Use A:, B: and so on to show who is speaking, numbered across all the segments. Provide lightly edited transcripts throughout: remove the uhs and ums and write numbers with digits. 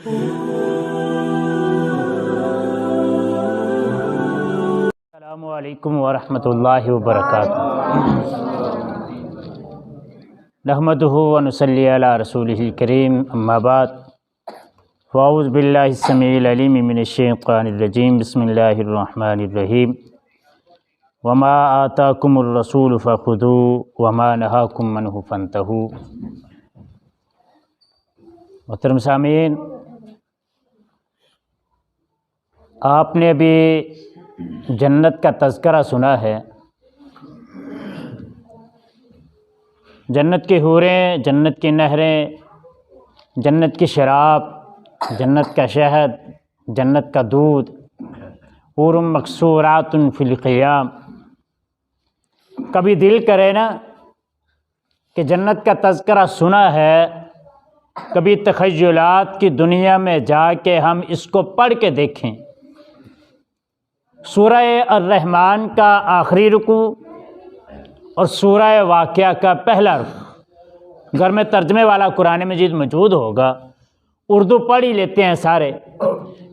A: السلام علیکم ورحمۃ اللہ وبرکاتہ۔ نحمدہ ونصلی علی رسولہ الکریم، اما بعد، فاعوذ باللہ السمیع العلیم من الشیطان الرجیم، بسم اللہ الرحمن الرحیم۔ وما آتاکم الرسول فخذوہ وما نہاکم عنہ فانتہوا۔ محترم سامعین، آپ نے ابھی جنت کا تذکرہ سنا ہے۔ جنت کی حوریں، جنت کی نہریں، جنت کی شراب، جنت کا شہد، جنت کا دودھ، حور مقصورات فی الخیام۔ کبھی دل کرے نا کہ جنت کا تذکرہ سنا ہے، کبھی تخیلات کی دنیا میں جا کے ہم اس کو پڑھ کے دیکھیں۔ سورہ الرحمن کا آخری رکوع اور سورہ واقعہ کا پہلا رکوع، گھر میں ترجمے والا قرآن مجید موجود ہوگا، اردو پڑھ ہی لیتے ہیں سارے،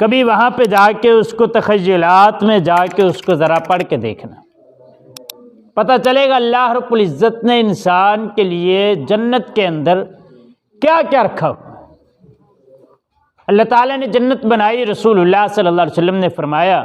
A: کبھی وہاں پہ جا کے اس کو تخیلات میں جا کے اس کو ذرا پڑھ کے دیکھنا، پتہ چلے گا اللہ رب العزت نے انسان کے لیے جنت کے اندر کیا کیا رکھا ہوا۔ اللہ تعالیٰ نے جنت بنائی، رسول اللہ صلی اللہ علیہ وسلم نے فرمایا،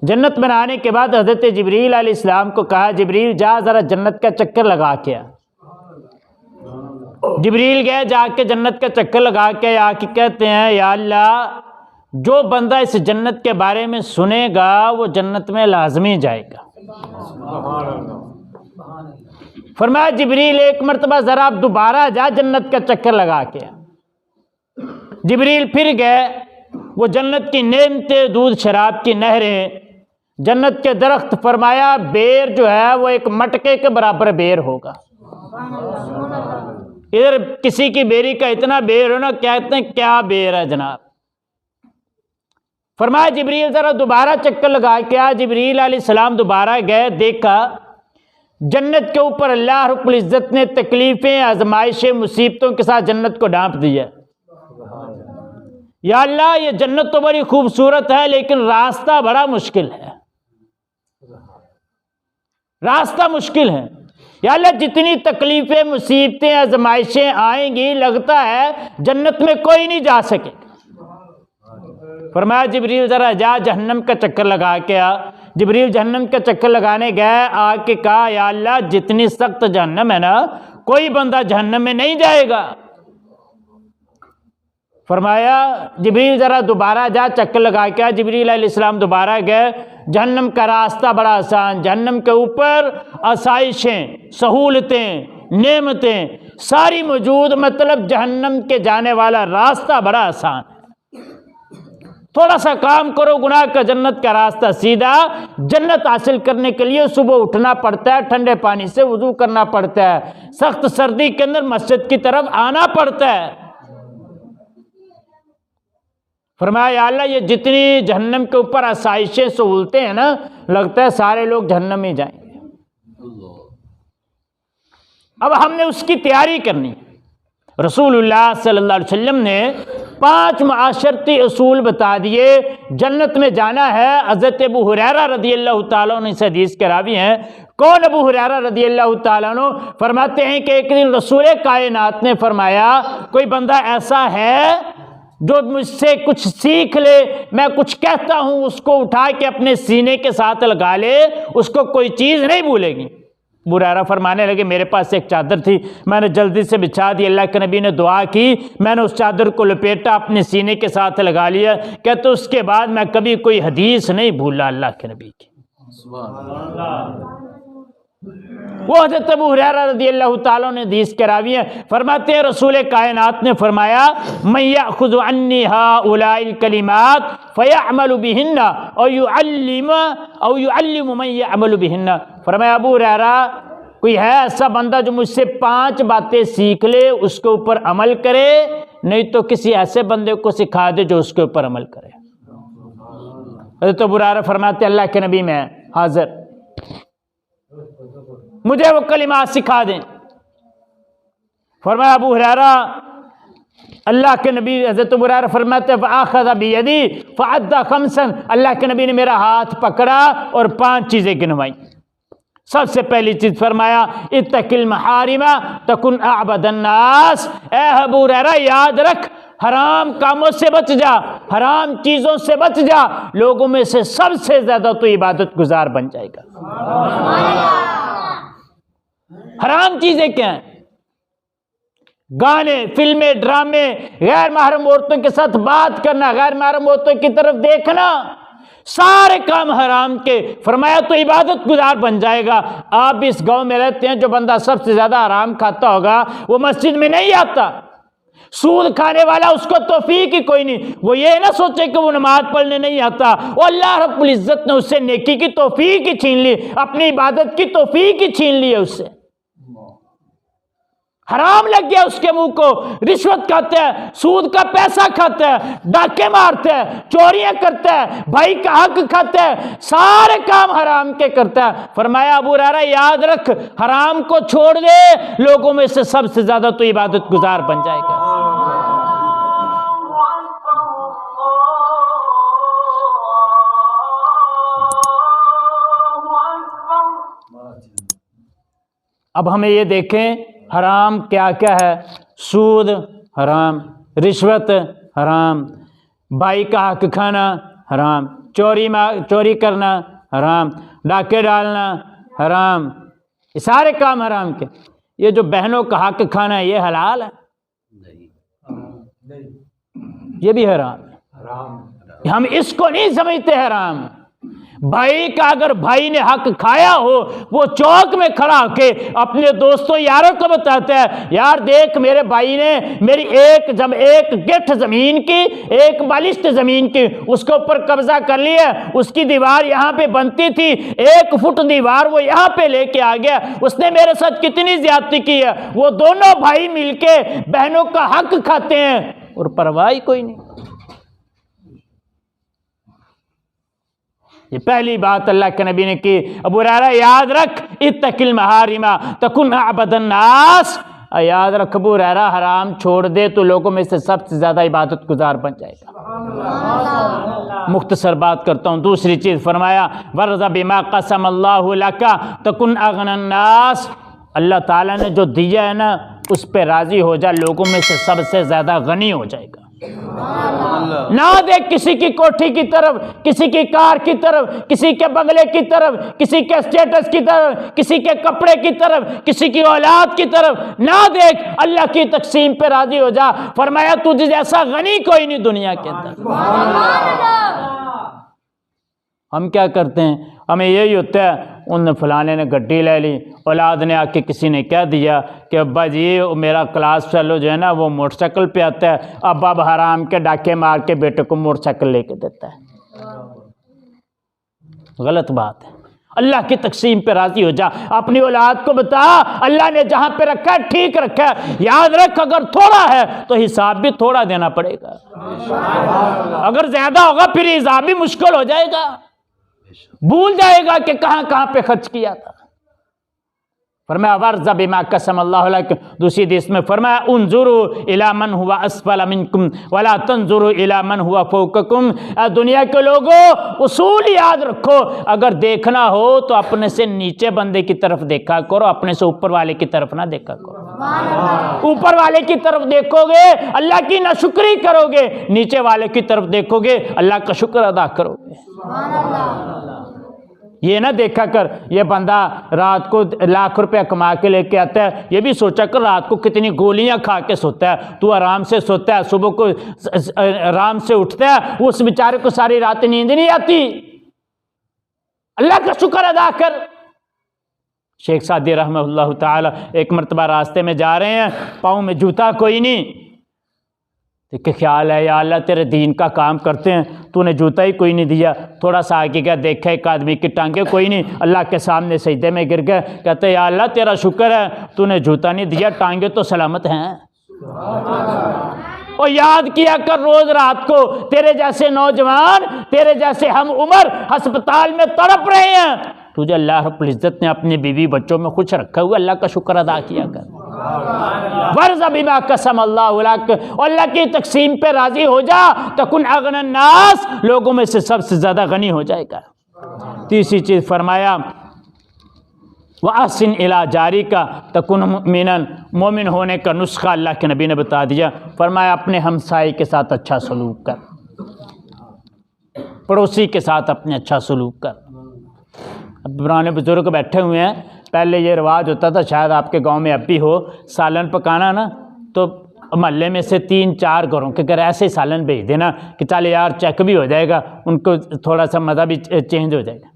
A: جنت بنانے کے بعد حضرت جبریل علیہ السلام کو کہا، جبریل جا ذرا جنت کا چکر لگا کے آ۔ جبریل گئے، جا کے جنت کا چکر لگا کے آ کے کہتے ہیں، یا اللہ، جو بندہ اس جنت کے بارے میں سنے گا وہ جنت میں لازمی جائے گا۔ فرمایا جبریل ایک مرتبہ ذرا آپ دوبارہ جا جنت کا چکر لگا کے۔ جبریل پھر گئے، وہ جنت کی نعمتیں، دودھ شراب کی نہریں، جنت کے درخت، فرمایا بیر جو ہے وہ ایک مٹکے کے برابر بیر ہوگا۔ ادھر کسی کی بیری کا اتنا بیر ہو نا، کہتے ہیں کیا بیر ہے جناب۔ فرمایا جبریل ذرا دوبارہ چکر لگا کے آ۔ جبریل علیہ السلام دوبارہ گئے، دیکھا جنت کے اوپر اللہ رب العزت نے تکلیفیں، آزمائشیں، مصیبتوں کے ساتھ جنت کو ڈھانپ دیا۔ یا اللہ، یہ جنت تو بڑی خوبصورت ہے لیکن راستہ بڑا مشکل ہے، راستہ مشکل ہے۔ یا اللہ، جتنی تکلیفیں، مصیبتیں، آزمائشیں آئیں گی، لگتا ہے جنت میں کوئی نہیں جا سکے۔ فرمایا جبریل ذرا جا جہنم کا چکر لگا کے آ۔ جبریل جہنم کا چکر لگانے گئے، آ کے کہا، یا اللہ، جتنی سخت جہنم ہے نا، کوئی بندہ جہنم میں نہیں جائے گا۔ فرمایا جبریل ذرا دوبارہ جا چکر لگا کے آ۔ جبریل علیہ السلام دوبارہ گئے، جہنم کا راستہ بڑا آسان، جہنم کے اوپر آسائشیں، سہولتیں، نعمتیں ساری موجود، مطلب جہنم کے جانے والا راستہ بڑا آسان ہے۔ تھوڑا سا کام کرو، گناہ کا جنت کا راستہ سیدھا۔ جنت حاصل کرنے کے لیے صبح اٹھنا پڑتا ہے، ٹھنڈے پانی سے وضو کرنا پڑتا ہے، سخت سردی کے اندر مسجد کی طرف آنا پڑتا ہے۔ فرمایا یا اللہ، یہ جتنی جہنم کے اوپر آسائشیں، سہولتیں ہیں نا، لگتا ہے سارے لوگ جہنم میں جائیں گے۔ اب ہم نے اس کی تیاری کرنی ہے۔ رسول اللہ صلی اللہ علیہ وسلم نے 5 معاشرتی اصول بتا دیے۔ جنت میں جانا ہے۔ حضرت ابو ہریرہ رضی اللہ تعالیٰ عنہ اس حدیث کے راوی ہیں۔ کون ابو ہریرہ رضی اللہ تعالیٰ عنہ؟ فرماتے ہیں کہ ایک دن رسول کائنات نے فرمایا، کوئی بندہ ایسا ہے جو مجھ سے کچھ سیکھ لے، میں کچھ کہتا ہوں اس کو اٹھا کے اپنے سینے کے ساتھ لگا لے، اس کو کوئی چیز نہیں بھولے گی۔ ابو ہریرہ فرمانے لگے، میرے پاس ایک چادر تھی، میں نے جلدی سے بچھا دی، اللہ کے نبی نے دعا کی، میں نے اس چادر کو لپیٹا، اپنے سینے کے ساتھ لگا لیا۔ کہتے اس کے بعد میں کبھی کوئی حدیث نہیں بھولا اللہ کے نبی کی۔ وہ حضرت ابو ہریرہ رضی اللہ تعالیٰ نے حدیث کے راوی ہیں۔ فرماتے ہیں رسول کائنات نے فرمایا، من یأخذ عنی ہؤلاء الکلمات فیعمل بہن او یعلم من یعمل بہن۔ فرمایا ابو ہریرہ، کوئی ہے ایسا بندہ جو مجھ سے 5 باتیں سیکھ لے، اس کے اوپر عمل کرے، نہیں تو کسی ایسے بندے کو سکھا دے جو اس کے اوپر عمل کرے۔ حضرت ابو ہریرہ فرماتے ہیں اللہ کے نبی میں حاضر، مجھے وہ کلمات سکھا دیں۔ فرمایا ابو ہریرہ اللہ کے نبی حضرت ابو ہریرہ فرماتے ہیں فَأَخَذَ بِيَدِي فَعَدَّ خَمْسًا، اللہ کے نبی نے میرا ہاتھ پکڑا اور 5 چیزیں گنوائیں۔ سب سے پہلی چیز فرمایا اتق المحارم تکن اعبد الناس، اے ابو ہریرہ یاد رکھ حرام کاموں سے بچ جا، حرام چیزوں سے بچ جا، لوگوں میں سے سب سے زیادہ تو عبادت گزار بن جائے گا۔ حرام چیزیں کیا ہیں؟ گانے، فلمیں، ڈرامے، غیر محرم عورتوں کے ساتھ بات کرنا، غیر محرم عورتوں کی طرف دیکھنا، سارے کام حرام کے۔ فرمایا تو عبادت گزار بن جائے گا۔ آپ بھی اس گاؤں میں رہتے ہیں، جو بندہ سب سے زیادہ حرام کھاتا ہوگا وہ مسجد میں نہیں آتا۔ سود کھانے والا اس کو توفیق ہی کوئی نہیں، وہ یہ نہ سوچے کہ وہ نماز پڑھنے نہیں آتا، وہ اللہ رب العزت نے اس سے نیکی کی توفیق ہی چھین لی، اپنی عبادت کی توفیق ہی چھین لی ہے اس سے۔ حرام لگ گیا اس کے منہ کو، رشوت کھاتے ہیں، سود کا پیسہ کھاتے ہیں، ڈاکے مارتے ہیں، چوریاں کرتے ہیں، بھائی کا حق کھاتے ہیں، سارے کام حرام کے کرتے ہیں۔ فرمایا ابو ہریرہ یاد رکھ حرام کو چھوڑ دے، لوگوں میں سے سب سے زیادہ تو عبادت گزار بن جائے گا۔ اب ہمیں یہ دیکھیں حرام کیا کیا ہے۔ سود حرام، رشوت حرام، بھائی کا حق کھانا حرام، چوری کرنا حرام، ڈاکے ڈالنا حرام، یہ سارے کام حرام کے۔ یہ جو بہنوں کا حق کھانا ہے یہ حلال ہے؟ یہ بھی حرام ہے، ہم اس کو نہیں سمجھتے حرام۔ بھائی کا اگر بھائی نے حق کھایا ہو، وہ چوک میں کھڑا ہو کے اپنے دوستوں یاروں کو بتاتا ہے یار دیکھ میرے بھائی نے میری ایک گٹھ زمین کی، ایک بالشت زمین کی، اس کے اوپر قبضہ کر لیا، اس کی دیوار یہاں پہ بنتی تھی، 1 فٹ دیوار وہ یہاں پہ لے کے آ گیا، اس نے میرے ساتھ کتنی زیادتی کی ہے۔ وہ دونوں بھائی مل کے بہنوں کا حق کھاتے ہیں اور پرواہ کوئی نہیں۔ یہ پہلی بات اللہ کے نبی نے کی۔ ابو ہریرہ یاد رکھ اتق المحارم تکن اعبد الناس، یاد رکھ ابو ہریرہ حرام چھوڑ دے تو لوگوں میں سے سب سے زیادہ عبادت گزار بن جائے گا۔ مختصر بات کرتا ہوں۔ دوسری چیز فرمایا وَرْضَ بِمَا قَسَمَ اللَّهُ لَكَ تَكُنْ أَغْنَى النَّاسِ، اللہ تعالیٰ نے جو دیا ہے نا اس پہ راضی ہو جا، لوگوں میں سے سب سے زیادہ غنی ہو جائے گا۔ نہ دیکھ کسی کی کوٹھی کی طرف، کسی کی کار کی طرف، کسی کے بنگلے کی طرف، کسی کے اسٹیٹس کی طرف، کسی کے کپڑے کی طرف، کسی کی اولاد کی طرف نہ دیکھ، اللہ کی تقسیم پہ راضی ہو جا۔ فرمایا تجھ جیسا غنی کوئی نہیں دنیا کے اندر۔ ہم کیا کرتے ہیں؟ ہمیں یہی ہوتا ہے ان فلانے نے گڈی لے لی، اولاد نے آ کے کسی نے کہہ دیا کہ ابا جی میرا کلاس فیلو جو ہے نا وہ موٹر سائیکل پہ آتا ہے، اب حرام کے ڈاکے مار کے بیٹے کو موٹر سائیکل لے کے دیتا ہے۔ غلط بات ہے۔ اللہ کی تقسیم پہ راضی ہو جا، اپنی اولاد کو بتا اللہ نے جہاں پہ رکھا ہے ٹھیک رکھا ہے، یاد رکھ اگر تھوڑا ہے تو حساب بھی تھوڑا دینا پڑے گا، اگر زیادہ ہوگا پھر حساب بھی مشکل ہو جائے گا، بھول جائے گا کہ کہاں کہاں پہ خرچ کیا تھا۔ فرمایا وَرْضَ بِمَا قَسَمَ اللَّهُ لَكَ، دوسری حدیث میں فرمایا انظروا إِلَى مَنْ هُوَ أَسْفَلَ مِنْكُمْ وَلَا تَنظُرُوا إِلَى مَنْ هُوَ فَوْقَكُمْ، اے دنیا کے لوگوں اصول یاد رکھو، اگر دیکھنا ہو تو اپنے سے نیچے بندے کی طرف دیکھا کرو، اپنے سے اوپر والے کی طرف نہ دیکھا کرو۔ اوپر والے کی طرف دیکھو گے اللہ کی ناشکری کرو گے، نیچے والے کی طرف دیکھو گے اللہ کا شکر ادا کرو گے۔ یہ نہ دیکھا کر یہ بندہ رات کو لاکھ روپے کما کے لے کے آتا ہے، یہ بھی سوچا کر رات کو کتنی گولیاں کھا کے سوتا ہے، تو آرام سے سوتا ہے، صبح کو آرام سے اٹھتا ہے، اس بیچارے کو ساری رات نیند نہیں آتی۔ اللہ کا شکر ادا کر۔ شیخ سعدی رحمہ اللہ تعالی ایک مرتبہ راستے میں جا رہے ہیں، پاؤں میں جوتا کوئی نہیں، کہ خیال ہے یا اللہ تیرے دین کا کام کرتے ہیں، تو نے جوتا ہی کوئی نہیں دیا، تھوڑا سا آگے گیا دیکھا ایک آدمی کی ٹانگیں کوئی نہیں، اللہ کے سامنے سجدے میں گر گئے، کہتے یا اللہ تیرا شکر ہے تو نے جوتا نہیں دیا، ٹانگیں تو سلامت ہیں۔ اور یاد کیا کر روز رات کو تیرے جیسے نوجوان، تیرے جیسے ہم عمر ہسپتال میں تڑپ رہے ہیں، تجھے اللہ رب العزت نے اپنے بیوی بچوں میں خوش رکھا ہوا، اللہ کا شکر ادا کیا کر۔ ورض بما قسم اللہ لک، اور اللہ کی تقسیم پہ راضی ہو جا، تکن اغنی الناس، لوگوں میں سے سب سے زیادہ غنی ہو جائے گا۔ تیسری چیز فرمایا وَأَحْسِنْ إِلَىٰ جَارِكَ تَكُنْ مُؤْمِنًا، مومن ہونے کا نسخہ اللہ کے نبی نے بتا دیا۔ فرمایا اپنے ہمسائے کے ساتھ اچھا سلوک کر، پڑوسی کے ساتھ اپنے اچھا سلوک کر۔ اب پرانے بزرگ بیٹھے ہوئے ہیں، پہلے یہ رواج ہوتا تھا، شاید آپ کے گاؤں میں اب بھی ہو، سالن پکانا نا، تو محلے میں سے 3-4 گھروں کے گھر ایسے ہی سالن بھیج دینا کہ چل یار چیک بھی ہو جائے گا، ان کو تھوڑا سا مزہ بھی چینج ہو جائے گا۔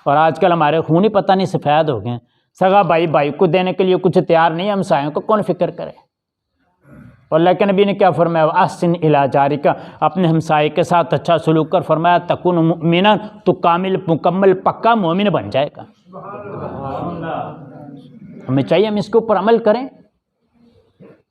A: اور آج کل ہمارے خون ہی پتہ نہیں سفید ہو گئے ہیں، سگا بھائی بھائی کو دینے کے لیے کچھ تیار نہیں، ہمسایوں کو کون فکر کرے۔ اور اللہ کے نبی نے کیا فرمایا، احسن الی جارک، اپنے ہمسائے کے ساتھ اچھا سلوک کر، فرمایا تکن مؤمنا، تو کامل مکمل پکا مومن بن جائے گا۔ ہمیں چاہیے ہم اس کے اوپر عمل کریں۔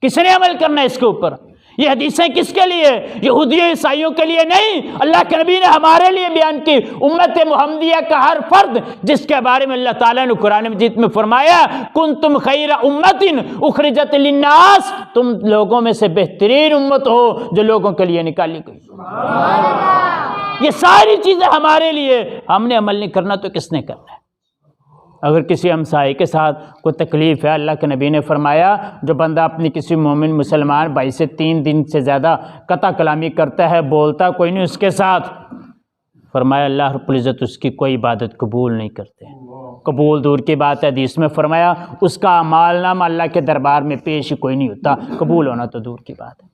A: کس نے عمل کرنا ہے اس کے اوپر؟ یہ حدیثیں کس کے لیے؟ یہودیوں عیسائیوں کے لیے نہیں، اللہ کے نبی نے ہمارے لیے بیان کی۔ امت محمدیہ کا ہر فرد جس کے بارے میں اللہ تعالیٰ نے قرآن مجید میں فرمایا کنتم خیر امت اخرجت للناس، تم لوگوں میں سے بہترین امت ہو جو لوگوں کے لیے نکالی گئی۔ یہ ساری چیزیں ہمارے لیے، ہم نے عمل نہیں کرنا تو کس نے کرنا ہے؟ اگر کسی ہمسائے کے ساتھ کوئی تکلیف ہے، اللہ کے نبی نے فرمایا جو بندہ اپنی کسی مومن مسلمان بھائی سے 3 دن سے زیادہ قطع کلامی کرتا ہے، بولتا کوئی نہیں اس کے ساتھ، فرمایا اللہ رب العزت اس کی کوئی عبادت قبول نہیں کرتے۔ قبول دور کی بات ہے، حدیث میں فرمایا اس کا اعمال نامہ اللہ کے دربار میں پیش ہی کوئی نہیں ہوتا، قبول ہونا تو دور کی بات ہے۔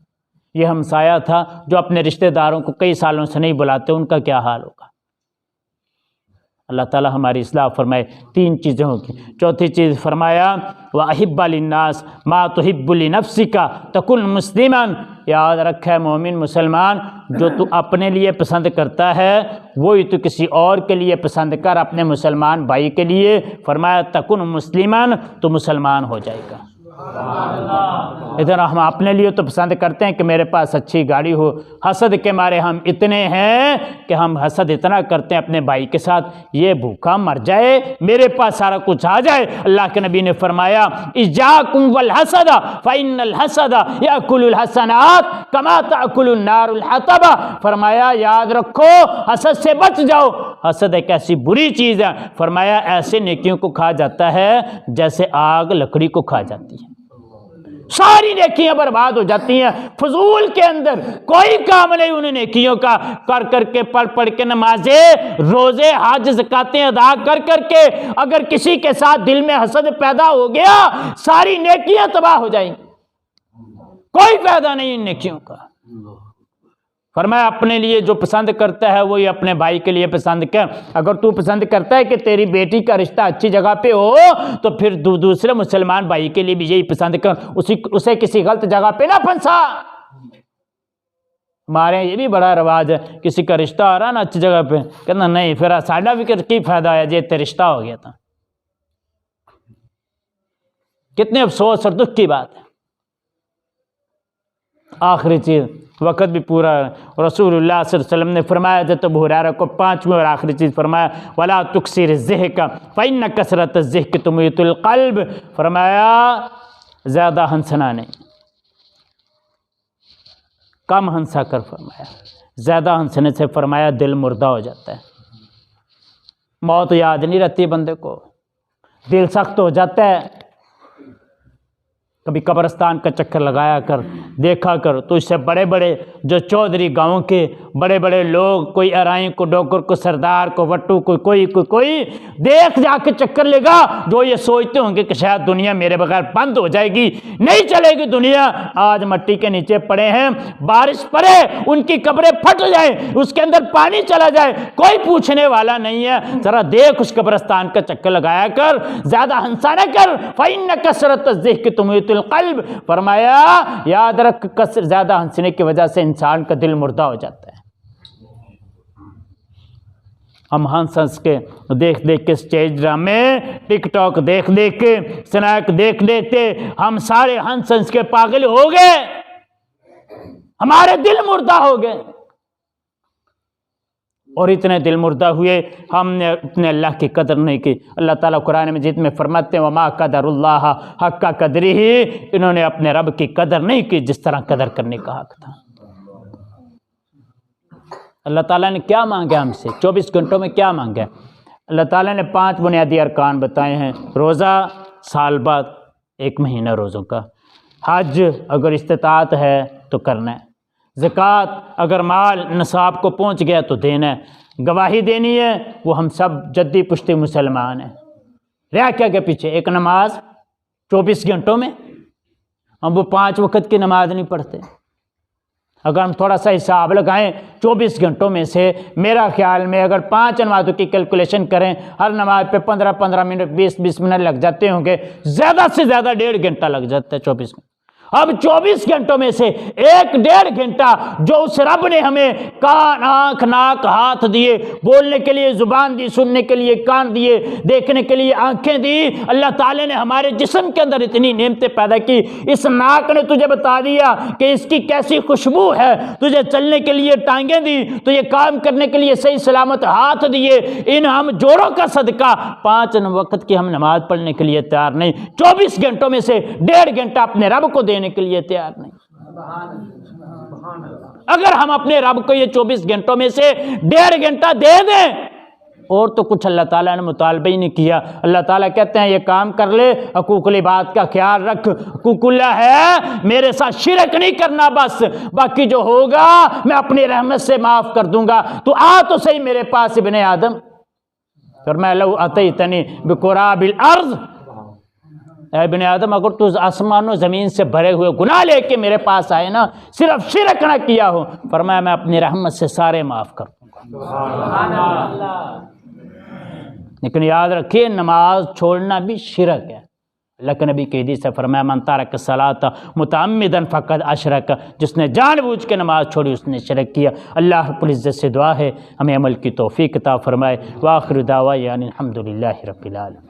A: یہ ہمسایہ تھا جو اپنے رشتہ داروں کو کئی سالوں سے نہیں بلاتے، ان کا کیا حال ہوگا؟ اللہ تعالیٰ ہماری اصلاح فرمائے۔ 3 چیزیں ہوگی۔ چوتھی چیز فرمایا وَأَحِبَّ لِلنَّاسِ مَا تُحِبُّ لِنَفْسِكَ تَكُنْ مُسْلِمًا، یاد رکھے مومن مسلمان جو تو اپنے لیے پسند کرتا ہے وہی تو کسی اور کے لیے پسند کر، اپنے مسلمان بھائی کے لیے، فرمایا تَكُنْ مُسْلِمًا، تو مسلمان ہو جائے گا۔ ادھر ہم اپنے لیے تو پسند کرتے ہیں کہ میرے پاس اچھی گاڑی ہو، حسد کے مارے ہم اتنے ہیں کہ ہم حسد اتنا کرتے ہیں اپنے بھائی کے ساتھ، یہ بھوکا مر جائے میرے پاس سارا کچھ آ جائے۔ اللہ کے نبی نے فرمایا اِيَّاكُمْ وَالْحَسَدَ فَإِنَّ الْحَسَدَ يَأْكُلُ الْحَسَنَاتِ كَمَا تَأْكُلُ النَّارُ الْحَطَبَ، فرمایا یاد رکھو حسد سے بچ جاؤ، حسد ایک ایسی بری چیز ہے، فرمایا ایسے نیکیوں کو کھا جاتا ہے جیسے آگ لکڑی کو کھا جاتی ہے، ساری نیکیاں برباد ہو جاتی ہیں۔ فضول کے اندر کوئی کام نہیں انہیں نیکیوں کا، کر کر کے پڑھ کے نمازیں روزے حج زکاتیں ادا کر کر کے اگر کسی کے ساتھ دل میں حسد پیدا ہو گیا ساری نیکیاں تباہ ہو جائیں گی، کوئی فائدہ نہیں ان نیکیوں کا۔ فرمایا اپنے لیے جو پسند کرتا ہے وہی اپنے بھائی کے لیے پسند کر۔ اگر تو پسند کرتا ہے کہ تیری بیٹی کا رشتہ اچھی جگہ پہ ہو تو پھر دوسرے مسلمان بھائی کے لیے بھی یہی پسند کر، اسے کسی غلط جگہ پہ نہ پھنسا۔ ہمارے یہ بھی بڑا رواج ہے، کسی کا رشتہ آ رہا نا اچھی جگہ پہ، کہنا نہیں پھر ساڈا فکر کی فائدہ ہے جی تے رشتہ ہو گیا تھا۔ کتنے افسوس اور دکھ کی بات ہے۔ آخری چیز، وقت بھی پورا ہے، رسول اللہ صلی اللہ علیہ وسلم نے فرمایا حضرت ابو ہریرہ کو 5ویں اور آخری چیز فرمایا وَلَا تُكْسِرِ الضِّحْكَ فَإِنَّ كَثْرَةَ الضِّحْكِ تُمِيتُ الْقَلْبَ، فرمایا زیادہ ہنسنا نہیں، کم ہنسا کر، فرمایا زیادہ ہنسنے سے فرمایا دل مردہ ہو جاتا ہے، موت یاد نہیں رہتی بندے کو، دل سخت ہو جاتا ہے۔ کبھی قبرستان کا چکر لگایا کر، دیکھا کر، تو اس سے بڑے بڑے جو چودھری گاؤں کے بڑے بڑے لوگ، کوئی ارائیں کو ڈوگر کو سردار کو وٹو کو کوئی دیکھ جا کے چکر لے گا جو یہ سوچتے ہوں گے کہ شاید دنیا میرے بغیر بند ہو جائے گی، نہیں چلے گی دنیا۔ آج مٹی کے نیچے پڑے ہیں، بارش پڑے ان کی قبریں پھٹ جائیں، اس کے اندر پانی چلا جائے، کوئی پوچھنے والا نہیں ہے۔ ذرا دیکھ اس قبرستان کا چکر لگایا کر، زیادہ ہنسا نہ کر۔ فَإِنَّ كَثْرَةَ الضِّحْكِ تُمِيتُ القلب، فرمایا یاد رکھ زیادہ ہنسنے کی وجہ سے انسان کا دل مردہ ہو جاتا ہے۔ ہم ہنس کے دیکھ کے اسٹیج ڈرامے ٹک ٹاک دیکھ کے سنیک دیکھ لیتے، ہم سارے ہنس کے پاگل ہو گئے، ہمارے دل مردہ ہو گئے۔ اور اتنے دل مردہ ہوئے، ہم نے اتنے اللہ کی قدر نہیں کی۔ اللہ تعالیٰ قرآن مجید میں فرماتے ہیں وما قدر اللہ حق قدرہ، انہوں نے اپنے رب کی قدر نہیں کی جس طرح قدر کرنے کا حق تھا۔ اللہ تعالیٰ نے کیا مانگا ہم سے؟ 24 گھنٹوں میں کیا مانگا؟ اللہ تعالیٰ نے 5 بنیادی ارکان بتائے ہیں، روزہ سال بعد 1 مہینہ روزوں کا، حج اگر استطاعت ہے تو کرنا ہے، زکوٰۃ اگر مال نصاب کو پہنچ گیا تو دینا ہے، گواہی دینی ہے، وہ ہم سب جدی پشتی مسلمان ہیں۔ رہا کیا کے پیچھے؟ ایک نماز 24 گھنٹوں میں، ہم وہ 5 وقت کی نماز نہیں پڑھتے۔ اگر ہم تھوڑا سا حساب لگائیں 24 گھنٹوں میں سے، میرا خیال میں اگر 5 نمازوں کی کیلکولیشن کریں، ہر نماز پہ 15 منٹ 20 منٹ لگ جاتے ہوں گے، زیادہ سے زیادہ 1.5 گھنٹہ لگ جاتا ہے 24 منٹ۔ اب 24 گھنٹوں میں سے 1.5 گھنٹہ جو اس رب نے ہمیں کان، آنکھ، ناک، ہاتھ دیے، بولنے کے لیے زبان دی، سننے کے لیے کان دیے، دیکھنے کے لیے آنکھیں دی، اللہ تعالیٰ نے ہمارے جسم کے اندر اتنی نعمتیں پیدا کی۔ اس ناک نے تجھے بتا دیا کہ اس کی کیسی خوشبو ہے، تجھے چلنے کے لیے ٹانگیں دی، تجھے کام کرنے کے لیے صحیح سلامت ہاتھ دیے۔ ان ہم جوڑوں کا صدقہ 5 وقت کی ہم نماز پڑھنے کے لیے تیار نہیں، 24 گھنٹوں میں سے 1.5 گھنٹہ اپنے رب کو دینے کے لیے تیار نہیں۔ اگر ہم اپنے رب کو یہ 24 گھنٹوں میں سے 1.5 گھنٹہ دے دیں، اور تو کچھ اللہ تعالیٰ نے مطالبہ ہی نہیں کیا۔ اللہ تعالیٰ کہتے ہیں یہ کام کر لے، حقوق العباد کا خیال رکھ، حقوق اللہ ہے میرے ساتھ شرک نہیں کرنا، بس باقی جو ہوگا میں اپنی رحمت سے معاف کر دوں گا، تو آ تو صحیح میرے پاس ابن آدم۔ فرمایا لو اتیتنی بقراب الارض، اے ابن آدم اگر تو آسمان و زمین سے بھرے ہوئے گناہ لے کے میرے پاس آئے نا، صرف شرک نہ کیا ہو، فرمایا میں اپنی رحمت سے سارے معاف کر دوں گا۔ لیکن یاد رکھیے نماز چھوڑنا بھی شرک ہے۔ اللہ کے نبی کی حدیث سے فرمایا من ترک الصلاۃ متعمدا فقد اشرک، جس نے جان بوجھ کے نماز چھوڑی اس نے شرک کیا۔ اللہ رب العزت سے دعا ہے ہمیں عمل کی توفیق عطا فرمائے۔ وآخر دعوانا الحمد للہ رب العالمین۔